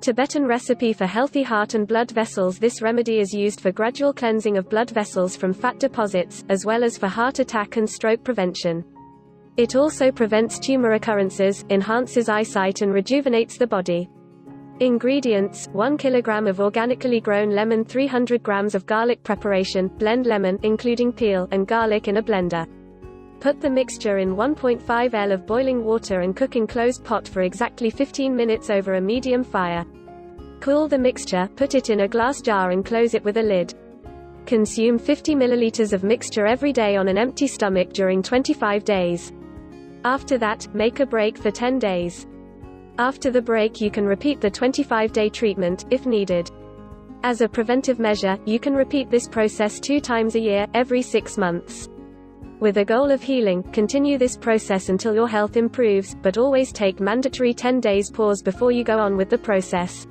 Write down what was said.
Tibetan recipe for healthy heart and blood vessels. This remedy is used for gradual cleansing of blood vessels from fat deposits, as well as for heart attack and stroke prevention. It also prevents tumor occurrences, enhances eyesight and rejuvenates the body. Ingredients: 1 kg of organically grown lemon, 300 grams of garlic preparation. Blend lemon, including peel, and garlic in a blender. Put the mixture in 1.5 L of boiling water and cook in closed pot for exactly 15 minutes over a medium fire. Cool the mixture, put it in a glass jar and close it with a lid. Consume 50 ml of mixture every day on an empty stomach during 25 days. After that, make a break for 10 days. After the break you can repeat the 25-day treatment, if needed. As a preventive measure, you can repeat this process 2 times a year, every 6 months. With a goal of healing, continue this process until your health improves, but always take mandatory 10 days pause before you go on with the process.